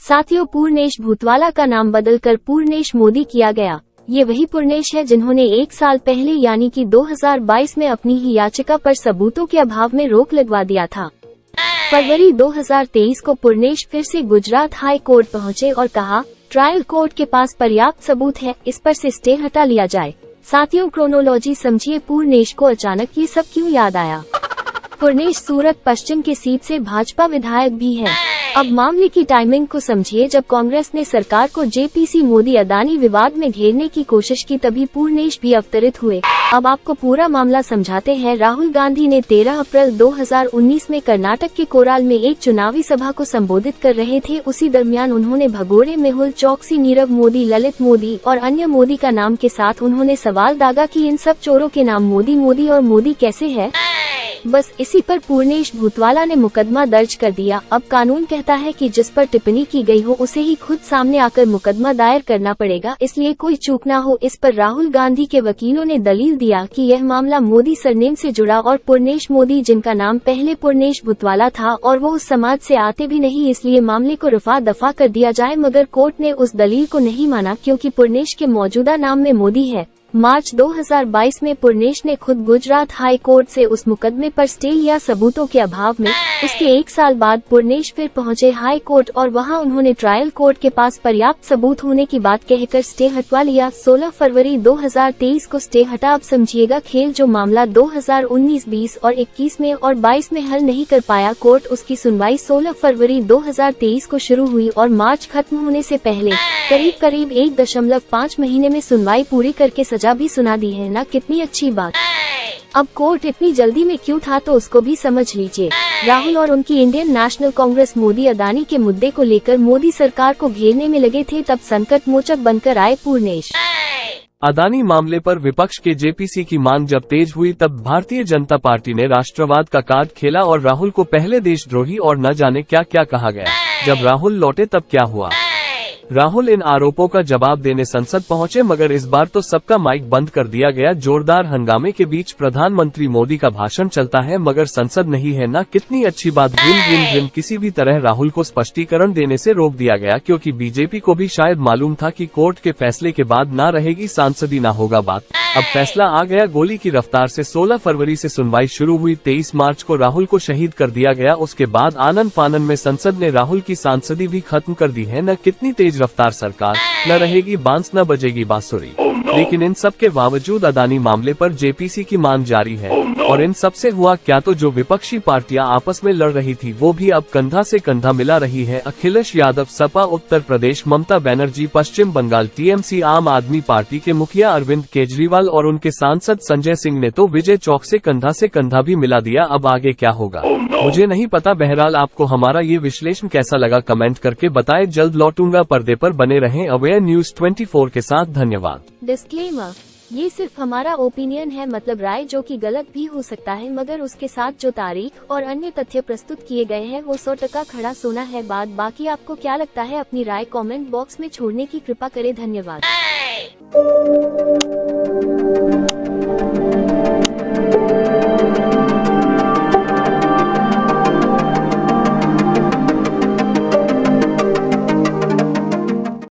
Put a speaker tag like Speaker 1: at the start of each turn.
Speaker 1: साथियों, पूर्णेश भूतवाला का नाम बदलकर पूर्णेश मोदी किया गया। ये वही पूर्णेश है जिन्होंने 1 साल पहले यानी कि 2022 में अपनी ही याचिका पर सबूतों के अभाव में रोक लगवा दिया था। फरवरी 2023 को पूर्णेश फिर से गुजरात हाई कोर्ट पहुंचे और कहा, ट्रायल कोर्ट के पास पर्याप्त सबूत है, इस पर से स्टे हटा लिया जाए। साथियों, क्रोनोलॉजी समझिए, पूर्णेश को अचानक ये सब क्यों याद आया। पूर्णेश सूरत पश्चिम के सीट से भाजपा विधायक भी है। अब मामले की टाइमिंग को समझिए। जब कांग्रेस ने सरकार को जेपीसी मोदी अदानी विवाद में घेरने की कोशिश की, तभी पूर्णेश भी अवतरित हुए। अब आपको पूरा मामला समझाते हैं। राहुल गांधी ने 13 अप्रैल 2019 में कर्नाटक के कोराल में एक चुनावी सभा को संबोधित कर रहे थे। उसी दरमियान उन्होंने भगोड़े, मेहुल चौकसी, नीरव मोदी, ललित मोदी और अन्य मोदी का नाम के साथ उन्होंने सवाल दागा कि इन सब चोरों के नाम मोदी और मोदी कैसे है। बस इसी पर पूर्णेश भूतवाला ने मुकदमा दर्ज कर दिया। अब कानून कहता है कि जिस पर टिप्पणी की गई हो उसे ही खुद सामने आकर मुकदमा दायर करना पड़ेगा, इसलिए कोई चूक ना हो। इस पर राहुल गांधी के वकीलों ने दलील दिया कि यह मामला मोदी सरनेम से जुड़ा और पूर्णेश मोदी, जिनका नाम पहले पूर्णेश भूतवाला था और वो उस समाज से आते भी नहीं, इसलिए मामले को रफा दफा कर दिया जाए। मगर कोर्ट ने उस दलील को नहीं माना क्योंकि पूर्णेश के मौजूदा नाम में मोदी है। मार्च 2022 में पूर्णेश ने खुद गुजरात हाई कोर्ट से उस मुकदमे पर स्टे लिया सबूतों के अभाव में। उसके 1 साल बाद पूर्णेश फिर पहुंचे हाई कोर्ट और वहां उन्होंने ट्रायल कोर्ट के पास पर्याप्त सबूत होने की बात कहकर स्टे हटवा लिया। 16 फरवरी 2023 को स्टे हटा। अब समझिएगा खेल, जो मामला 2019, 20 और 21 में और 22 में हल नहीं कर पाया कोर्ट, उसकी सुनवाई 16 फरवरी 2023 को शुरू हुई और मार्च खत्म होने से पहले करीब 1.5 महीने में सुनवाई पूरी करके सजा भी सुना दी है ना। कितनी अच्छी बात। अब कोर्ट इतनी जल्दी में क्यों था, तो उसको भी समझ लीजिए। राहुल और उनकी इंडियन नेशनल कांग्रेस मोदी अदानी के मुद्दे को लेकर मोदी सरकार को घेरने में लगे थे, तब संकट मोचक बनकर आए पूर्णेश।
Speaker 2: अदानी मामले पर विपक्ष के जेपीसी की मांग जब तेज हुई, तब भारतीय जनता पार्टी ने राष्ट्रवाद का कार्ड खेला और राहुल को पहले देशद्रोही और न जाने क्या क्या कहा गया। जब राहुल लौटे तब क्या हुआ। राहुल इन आरोपों का जवाब देने संसद पहुंचे, मगर इस बार तो सबका माइक बंद कर दिया गया। जोरदार हंगामे के बीच प्रधानमंत्री मोदी का भाषण चलता है मगर संसद नहीं है ना। कितनी अच्छी बात। ग्रीन किसी भी तरह राहुल को स्पष्टीकरण देने से रोक दिया गया, क्योंकि बीजेपी को भी शायद मालूम था कि कोर्ट के फैसले के बाद ना रहेगी सांसदी, ना होगा बात। अब फैसला आ गया गोली की रफ्तार से। 16 फरवरी से सुनवाई शुरू हुई। 23 मार्च को राहुल को शहीद कर दिया गया। उसके बाद आनन फानन में संसद ने राहुल की सांसदी भी खत्म कर दी है। न कितनी तेज रफ्तार सरकार, न रहेगी बांस न बजेगी बांसुरी। लेकिन इन सब के बावजूद अदानी मामले पर जेपीसी की मांग जारी है। और इन सब से हुआ क्या, तो जो विपक्षी पार्टियां आपस में लड़ रही थी वो भी अब कंधा से कंधा मिला रही है। अखिलेश यादव सपा उत्तर प्रदेश, ममता बनर्जी पश्चिम बंगाल, टीएमसी आम आदमी पार्टी के मुखिया अरविंद केजरीवाल और उनके सांसद संजय सिंह ने तो विजय चौक से कंधा भी मिला दिया। अब आगे क्या होगा मुझे नहीं पता। बहरहाल आपको हमारा ये विश्लेषण कैसा लगा कमेंट करके बताएं। जल्द लौटूंगा। पर्दे पर बने रहें अवेयर न्यूज 24 के साथ। धन्यवाद।
Speaker 1: डिस्क्लेमर, ये सिर्फ हमारा ओपिनियन है, मतलब राय, जो कि गलत भी हो सकता है, मगर उसके साथ जो तारीख और अन्य तथ्य प्रस्तुत किए गए हैं वो 100% खड़ा सोना है। बाकी आपको क्या लगता है, अपनी राय कमेंट बॉक्स में छोड़ने की कृपा करें। धन्यवाद।